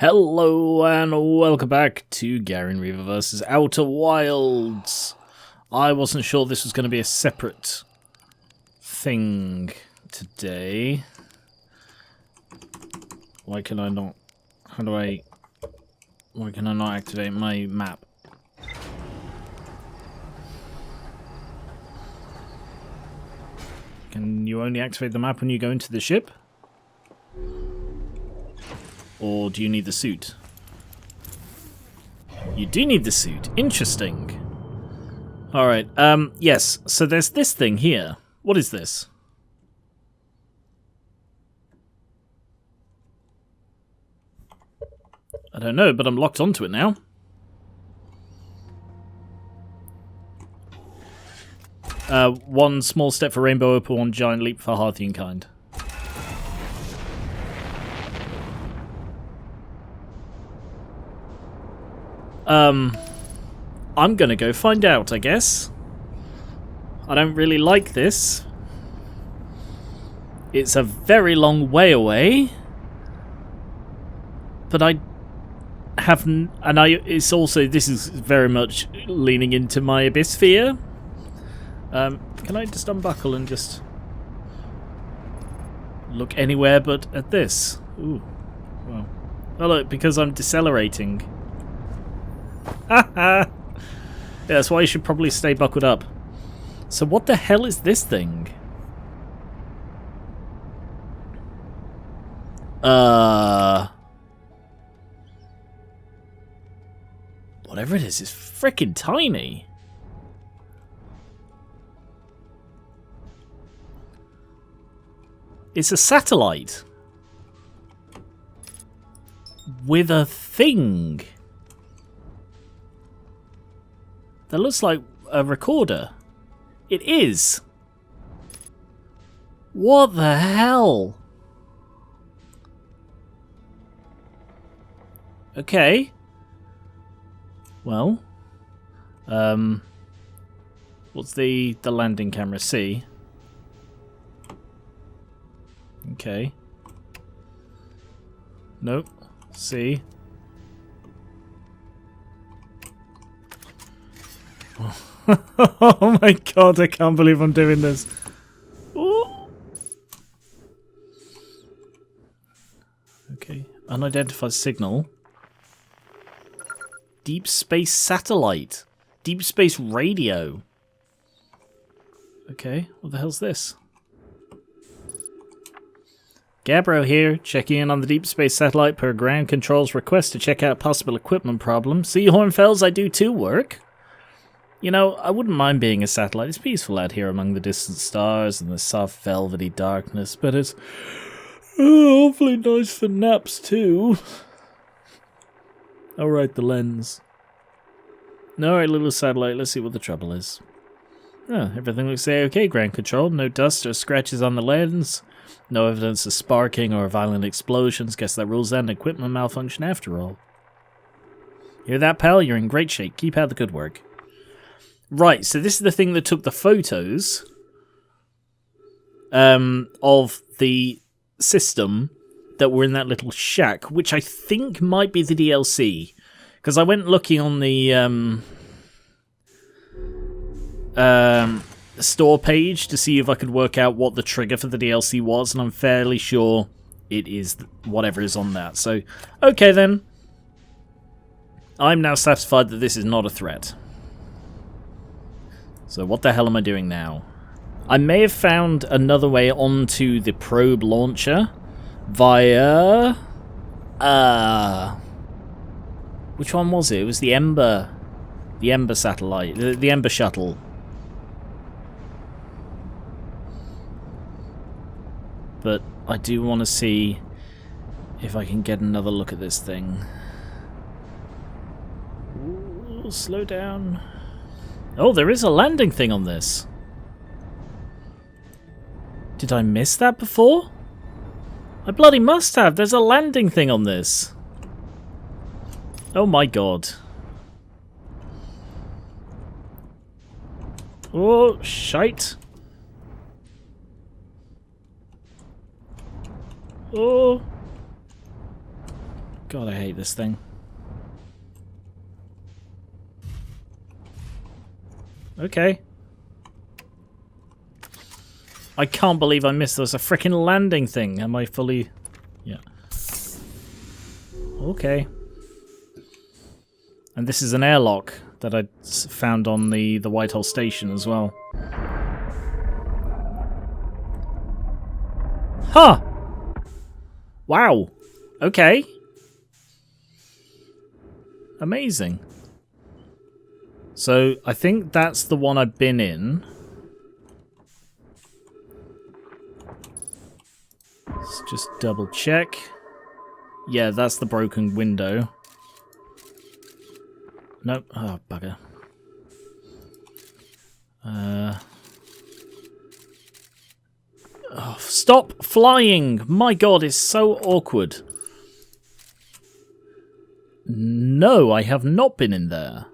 Hello and welcome back to Garen Reaver vs. Outer Wilds. I wasn't sure this was going to be a separate thing today. Why can I not? Why can I not activate my map? Can you only activate the map when you go into the ship? Or do you need the suit? You do need the suit. Interesting. Alright, yes. So there's this thing here. What is this? I don't know, but I'm locked onto it now. One small step for Rainbow Opal, one giant leap for Hearthian kind. I'm gonna go find out, I guess. I don't really like this. It's a very long way away. But I have... it's also... This is very much leaning into my abyss fear. Can I just unbuckle and just... look anywhere but at this? Ooh. Well. Oh look, because I'm decelerating. Yeah, that's why you should probably stay buckled up. So what the hell is this thing? Whatever it is freaking tiny. It's a satellite. With a thing. That looks like a recorder. It is. What the hell? Okay. Well. What's the landing camera? C. Okay. Nope. C. Oh my god, I can't believe I'm doing this. Ooh. Okay, unidentified signal. Deep space satellite. Deep space radio. Okay, what the hell's this? Gabbro here, checking in on the deep space satellite per ground control's request to check out possible equipment problems. See, Hornfells, I do too work. You know, I wouldn't mind being a satellite. It's peaceful out here among the distant stars and the soft velvety darkness, but it's hopefully nice for naps too. Alright, the lens. Alright, little satellite, let's see what the trouble is. Oh, everything looks okay, ground control. No dust or scratches on the lens. No evidence of sparking or violent explosions. Guess that rules out an equipment malfunction after all. Hear that, pal? You're in great shape. Keep out the good work. Right, so this is the thing that took the photos of the system that were in that little shack, which I think might be the DLC. Because I went looking on the store page to see if I could work out what the trigger for the DLC was, and I'm fairly sure it is whatever is on that. So, okay then. I'm now satisfied that this is not a threat. So what the hell am I doing now? I may have found another way onto the probe launcher via... which one was it? It was the Ember satellite. The Ember shuttle. But I do want to see if I can get another look at this thing. Ooh, slow down. Oh, there is a landing thing on this. Did I miss that before? I bloody must have. There's a landing thing on this. Oh my god. Oh, shite. Oh. God, I hate this thing. Okay. I can't believe I missed this. A freaking landing thing. Am I fully... Yeah. Okay. And this is an airlock that I found on the Whitehall station as well. Huh! Wow. Okay. Amazing. So, I think that's the one I've been in. Let's just double check. Yeah, that's the broken window. Nope. Oh, bugger. Oh, stop flying! My god, it's so awkward. No, I have not been in there.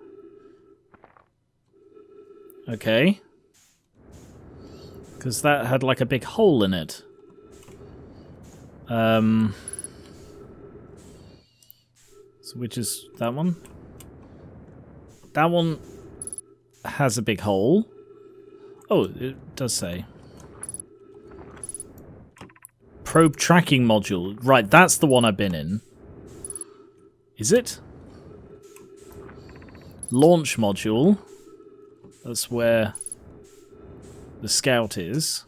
Okay. Because that had like a big hole in it. So which is that one? That one has a big hole. Oh, it does say. Probe tracking module. Right, that's the one I've been in. Is it? Launch module. That's where the scout is.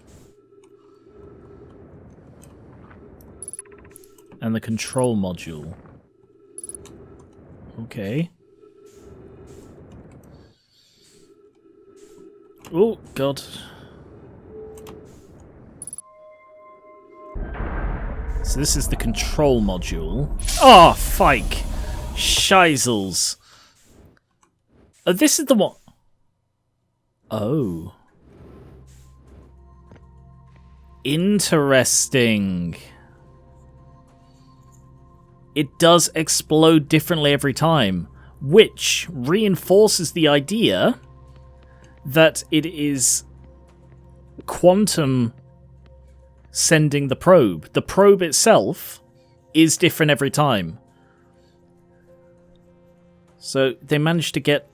And the control module. Okay. Oh, God. So this is the control module. Oh, fike. Scheisels. Oh, this is the one... Oh. Interesting. It does explode differently every time, which reinforces the idea that it is quantum sending the probe. The probe itself is different every time. So they managed to get...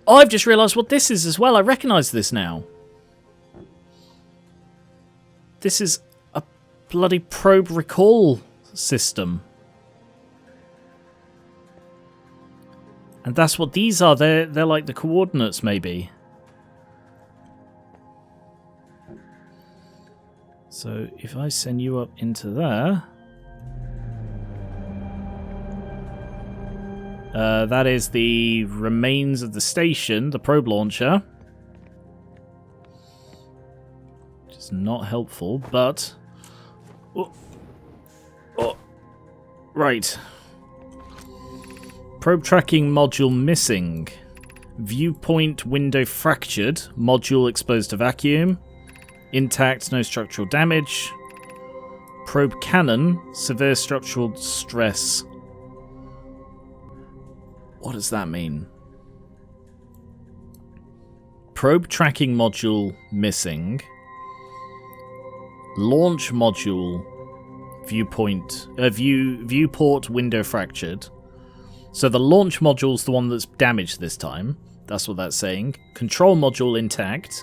Oh, I've just realised what this is as well. I recognise this now. This is a bloody probe recall system. And that's what these are. They're like the coordinates, maybe. So if I send you up into there... that is the remains of the station, the probe launcher. Which is not helpful, but... Oh. Oh. Right. Probe tracking module missing. Viewpoint window fractured. Module exposed to vacuum. Intact, no structural damage. Probe cannon, severe structural stress. What does that mean? Probe tracking module missing. Launch module viewport window fractured. So the launch module's the one that's damaged this time. That's what that's saying. Control module intact.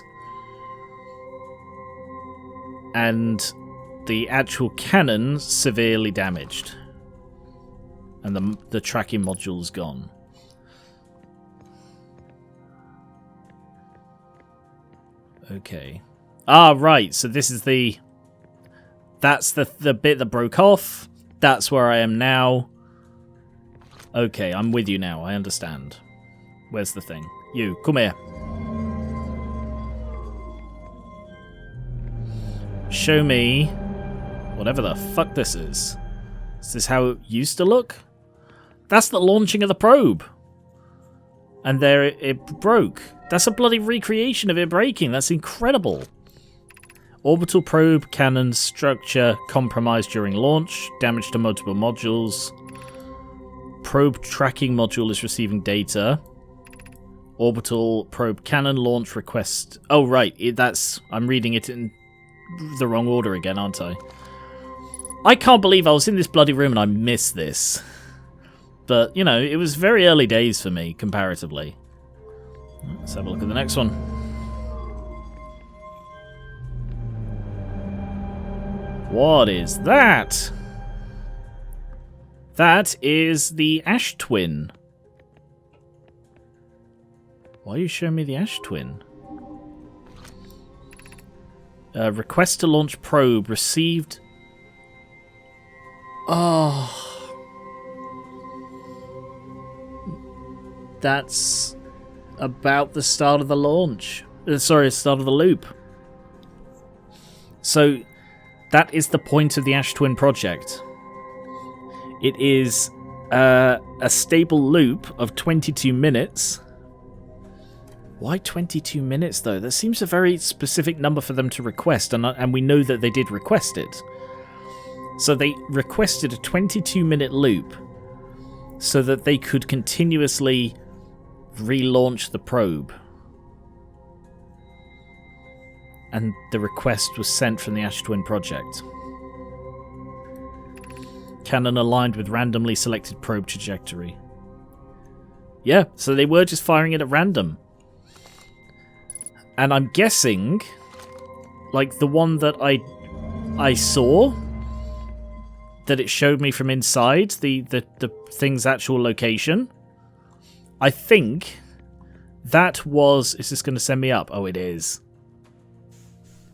And the actual cannon severely damaged. And the tracking module's gone. Okay. Ah, right. So this is the... That's the bit that broke off. That's where I am now. Okay, I'm with you now. I understand. Where's the thing? You, come here. Show me whatever the fuck this is. Is this how it used to look? That's the launching of the probe. And there it broke. That's a bloody recreation of it breaking. That's incredible. Orbital probe cannon structure compromised during launch. Damage to multiple modules. Probe tracking module is receiving data. Orbital probe cannon launch request. Oh, right. I'm reading it in the wrong order again, aren't I? I can't believe I was in this bloody room and I missed this. But, you know, it was very early days for me, comparatively. Let's have a look at the next one. What is that? That is the Ash Twin. Why are you showing me the Ash Twin? Request to launch probe received. Oh. That's about the start of the launch. Sorry, start of the loop. So, that is the point of the Ash Twin project. It is a stable loop of 22 minutes. Why 22 minutes, though? That seems a very specific number for them to request, and we know that they did request it. So they requested a 22-minute loop so that they could continuously relaunch the probe. And the request was sent from the Ash Twin project. Cannon aligned with randomly selected probe trajectory. Yeah, so they were just firing it at random. And I'm guessing, like the one that I saw, that it showed me from inside the thing's actual location. I think that was... Is this going to send me up? Oh, it is.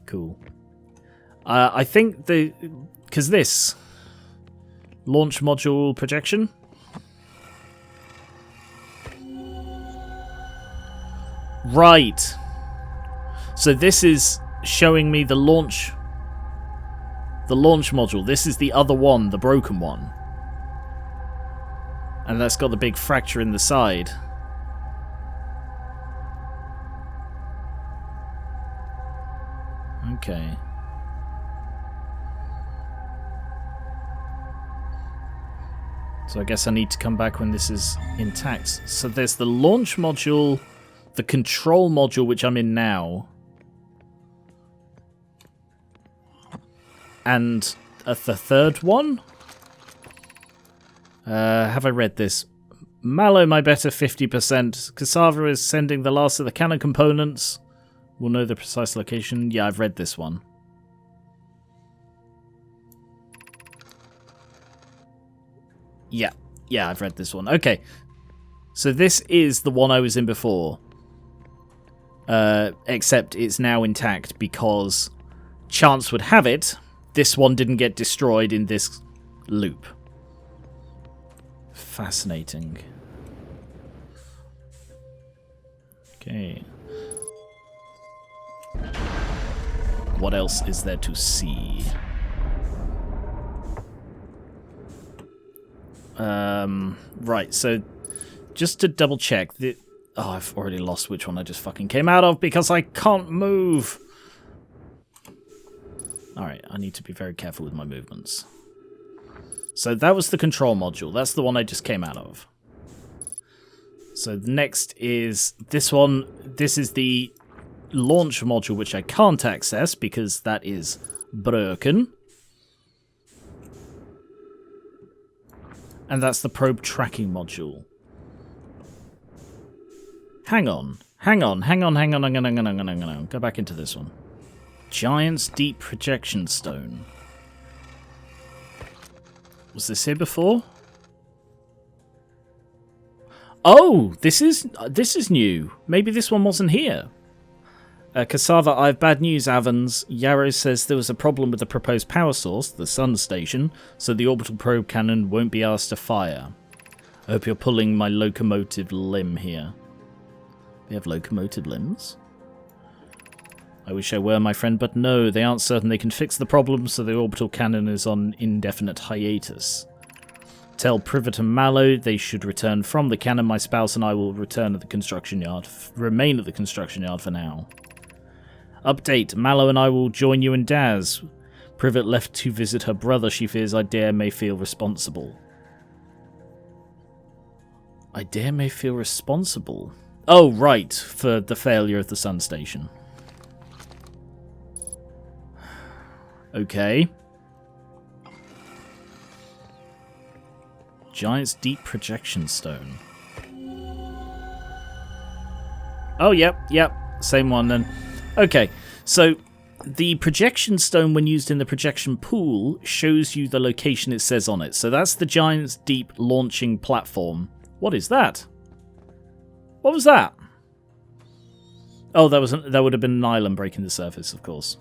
Cool. I think because this launch module projection. Right. So this is showing me the launch module. This is the other one, the broken one. And that's got the big fracture in the side. Okay. So I guess I need to come back when this is intact. So there's the launch module, the control module, which I'm in now, and the third one? Have I read this? Mallow, my better 50%. Cassava is sending the last of the cannon components. We'll know the precise location. Yeah, I've read this one. Yeah, I've read this one. Okay. So this is the one I was in before. Except it's now intact because chance would have it, this one didn't get destroyed in this loop. Fascinating. Okay. What else is there to see? Right, so just to double check, oh, I've already lost which one I just fucking came out of because I can't move. Alright, I need to be very careful with my movements. So that was the control module. That's the one I just came out of. So the next is this one. This is the launch module, which I can't access because that is broken. And that's the probe tracking module. Hang on. Go back into this one. Giant's Deep Projection Stone. Was this here before? Oh, this is new. Maybe this one wasn't here. Cassava, I have bad news, Avans. Yarrow says there was a problem with the proposed power source, the sun station, so the orbital probe cannon won't be asked to fire. I hope you're pulling my locomotive limb here. We have locomotive limbs? I wish I were, my friend, but no, they aren't certain they can fix the problem, so the orbital cannon is on indefinite hiatus. Tell Privet and Mallow they should return from the cannon. My spouse and I will return at the construction yard. Remain at the construction yard for now. Update, Mallow and I will join you and Daz. Privet left to visit her brother. She fears I dare may feel responsible. I dare may feel responsible? Oh, right, for the failure of the sun station. Giant's Deep Projection Stone. Oh, yep. Same one then. Okay, so the projection stone, when used in the projection pool, shows you the location it says on it. So that's the Giant's Deep launching platform. What is that? What was that? Oh, that would have been an island breaking the surface, of course.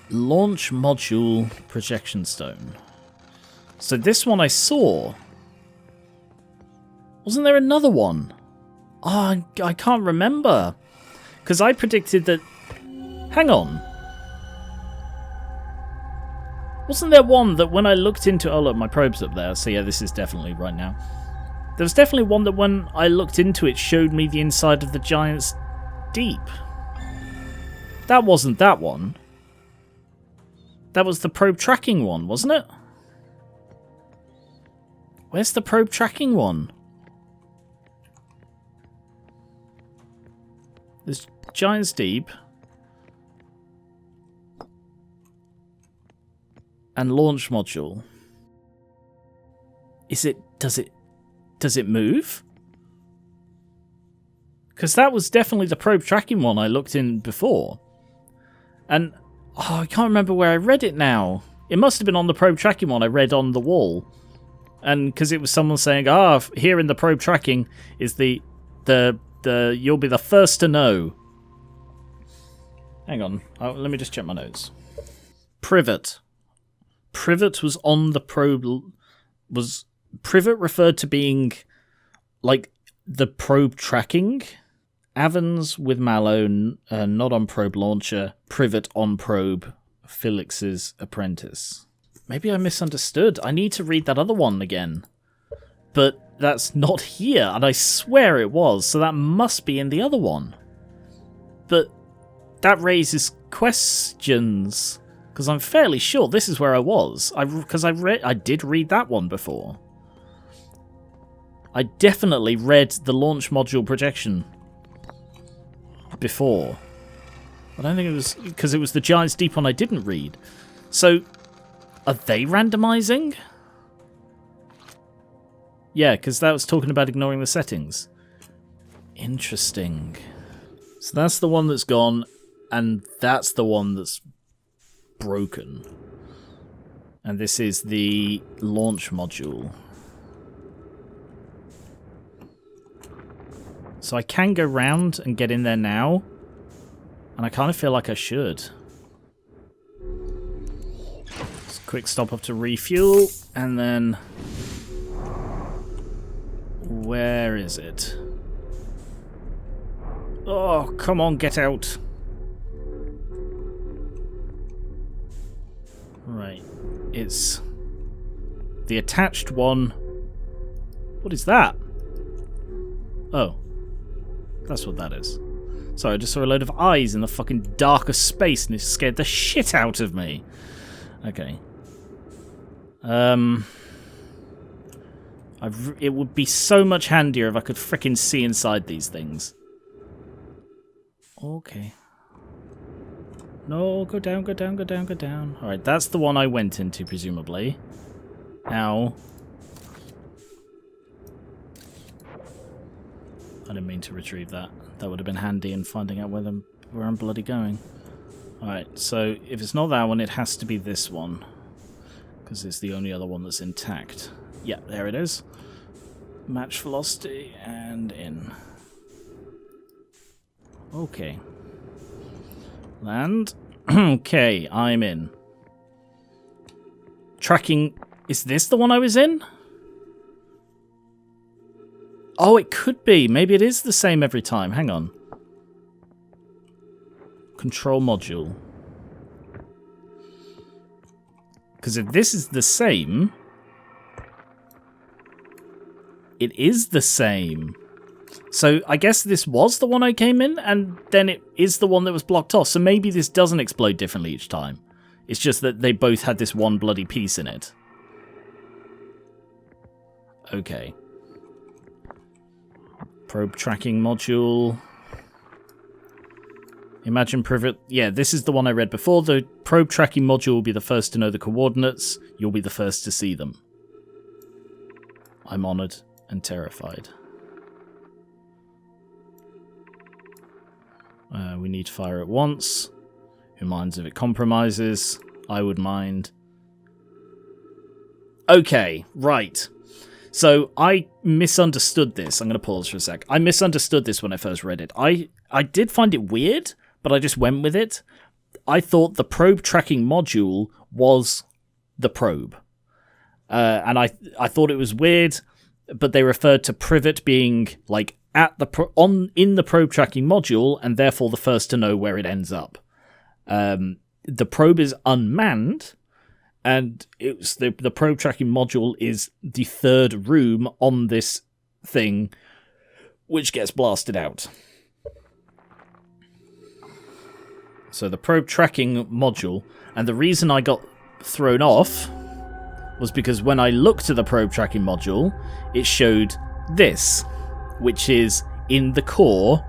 Launch module projection stone. So this one I saw. Wasn't there another one? Oh, I can't remember. Because I predicted that... Hang on. Wasn't there one that when I looked into... Oh, look, my probe's up there. So yeah, this is definitely right now. There was definitely one that when I looked into it showed me the inside of the Giant's Deep. That wasn't that one. That was the probe tracking one, wasn't it? Where's the probe tracking one? There's Giant's Deep. And launch module. Does it move? Because that was definitely the probe tracking one I looked in before. And I can't remember where I read it now. It must have been on the probe tracking one I read on the wall. And because it was someone saying, here in the probe tracking is the you'll be the first to know. Hang on. Let me just check my notes. Privet. Privet was on the probe... Privet referred to being like the probe tracking. Avens with Mallow, not on probe launcher. Privet on probe. Felix's apprentice. Maybe I misunderstood. I need to read that other one again. But that's not here, and I swear it was, so that must be in the other one. But that raises questions, because I'm fairly sure this is where I was. Because I did read that one before. I definitely read the launch module projection before. I don't think it was because it was the Giant's Deep one I didn't read. So, are they randomizing? Yeah, because that was talking about ignoring the settings. Interesting. So that's the one that's gone, and that's the one that's broken. And this is the launch module. So I can go round and get in there now, and I kind of feel like I should. Just quick stop up to refuel, and then... Where is it? Oh, come on, get out. Right. It's the attached one. What is that? Oh. That's what that is. Sorry, I just saw a load of eyes in the fucking darkest space and it scared the shit out of me. Okay. It would be so much handier if I could frickin' see inside these things. Okay. No, go down, go down, go down, go down. Alright, that's the one I went into, presumably. Ow. I didn't mean to retrieve that. That would have been handy in finding out where I'm bloody going. Alright, so if it's not that one, it has to be this one. Because it's the only other one that's intact. Yeah, there it is. Match velocity and in. Okay. Land. Okay, I'm in. Tracking. Is this the one I was in? Oh, it could be. Maybe it is the same every time. Hang on. Control module. Because if this is the same... It is the same. So I guess this was the one I came in, and then it is the one that was blocked off. So maybe this doesn't explode differently each time. It's just that they both had this one bloody piece in it. Okay. Probe tracking module. Imagine privet. Yeah, this is the one I read before. The probe tracking module will be the first to know the coordinates. You'll be the first to see them. I'm honoured and terrified. We need to fire it once. Who minds if it compromises? I would mind. Okay, right. So I misunderstood this. I'm going to pause for a sec. I misunderstood this when I first read it. I did find it weird, but I just went with it. I thought the probe tracking module was the probe. And I thought it was weird, but they referred to privet being like at the in the probe tracking module, and therefore the first to know where it ends up. The probe is unmanned, and it's the probe tracking module is the third room on this thing, which gets blasted out. So the probe tracking module, and the reason I got thrown off was because when I looked at the probe tracking module, it showed this, which is in the core.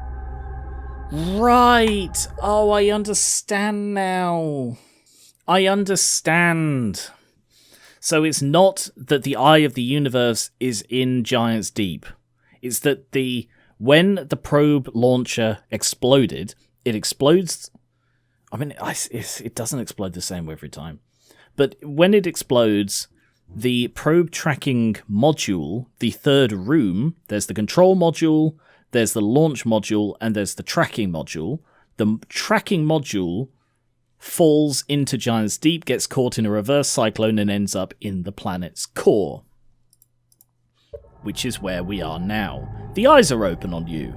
Right! Oh, I understand now. I understand. So it's not that the eye of the universe is in Giant's Deep. It's that when the probe launcher exploded, it explodes. I mean, it doesn't explode the same way every time. But when it explodes, the probe tracking module, the third room, there's the control module, there's the launch module, and there's the tracking module. The tracking module falls into Giant's Deep, gets caught in a reverse cyclone, and ends up in the planet's core. Which is where we are now. The eyes are open on you.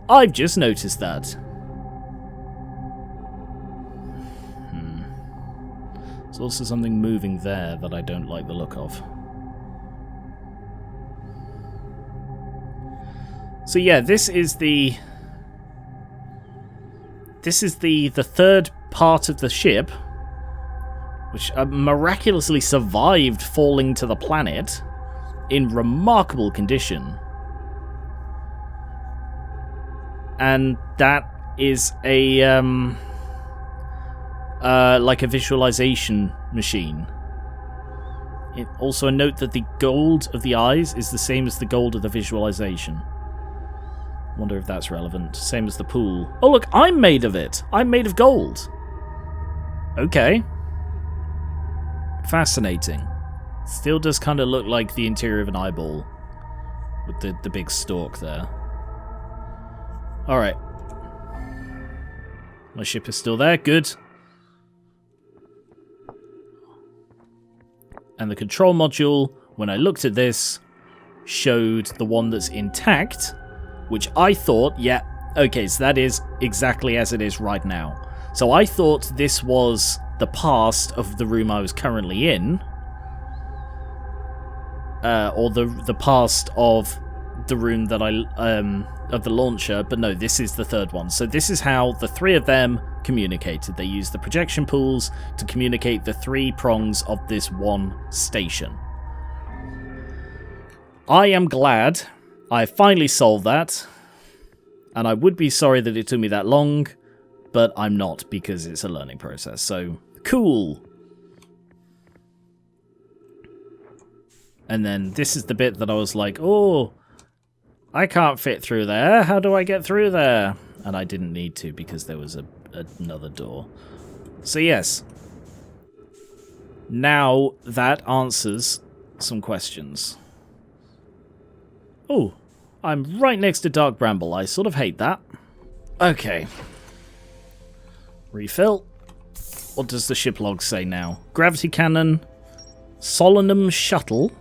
I've just noticed that. There's also something moving there that I don't like the look of. So yeah, this is the third part of the ship, which miraculously survived falling to the planet in remarkable condition. And that is a like a visualization machine. Also a note that the gold of the eyes is the same as the gold of the visualization. Wonder if that's relevant. Same as the pool. Oh look, I'm made of it! I'm made of gold! Okay. Fascinating. Still does kind of look like the interior of an eyeball. With the big stalk there. Alright. My ship is still there, good. And the control module, when I looked at this, showed the one that's intact, which I thought, yeah, okay, so that is exactly as it is right now. So I thought this was the past of the room I was currently in, or the past of the room that of the launcher, but no, this is the third one. So this is how the three of them communicated. They used the projection pools to communicate the three prongs of this one station. I am glad I finally solved that, and I would be sorry that it took me that long, but I'm not, because it's a learning process, so cool. And then this is the bit that I was like, oh, I can't fit through there. How do I get through there? And I didn't need to because there was another door. So yes. Now that answers some questions. Oh, I'm right next to Dark Bramble. I sort of hate that. Okay. Refill. What does the ship log say now? Gravity cannon. Solanum shuttle.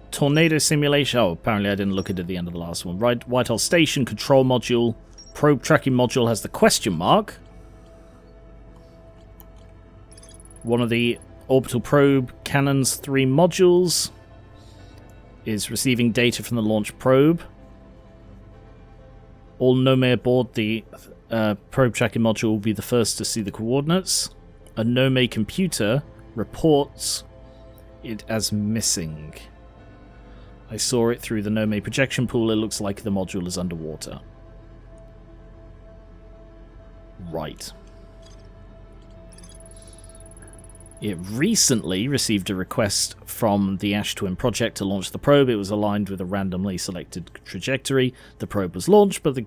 Tornado simulation. Oh, apparently I didn't look at it at the end of the last one. Right, Whitehall Station, control module. Probe tracking module has the question mark. One of the orbital probe cannon's 3 modules is receiving data from the launch probe. All Nome aboard the probe tracking module will be the first to see the coordinates. A Nome computer reports it as missing. I saw it through the Nome projection pool. It looks like the module is underwater. Right. It recently received a request from the Ash Twin project to launch the probe. It was aligned with a randomly selected trajectory. The probe was launched, but the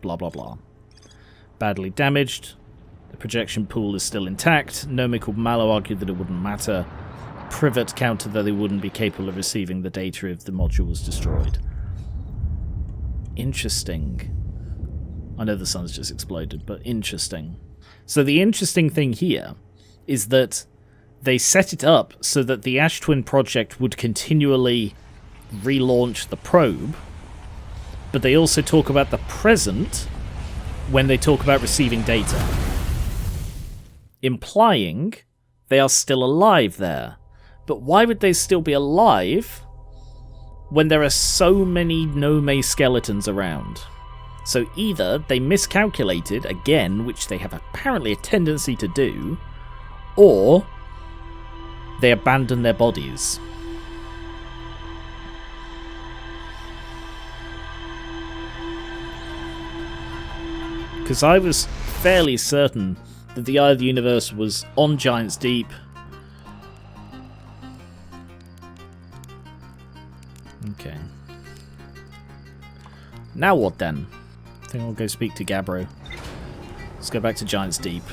blah blah blah. Badly damaged. The projection pool is still intact. Nomic or Mallow argued that it wouldn't matter. Privet countered that they wouldn't be capable of receiving the data if the module was destroyed. Interesting. I know the sun's just exploded, but interesting. So the interesting thing here is that they set it up so that the Ash Twin project would continually relaunch the probe, but they also talk about the present when they talk about receiving data, implying they are still alive there. But why would they still be alive when there are so many Nome skeletons around? So either they miscalculated, again, which they have apparently a tendency to do, or they abandoned their bodies. Because I was fairly certain that the Eye of the Universe was on Giant's Deep. Okay. Now what then? I think I'll go speak to Gabbro. Let's go back to Giant's Deep.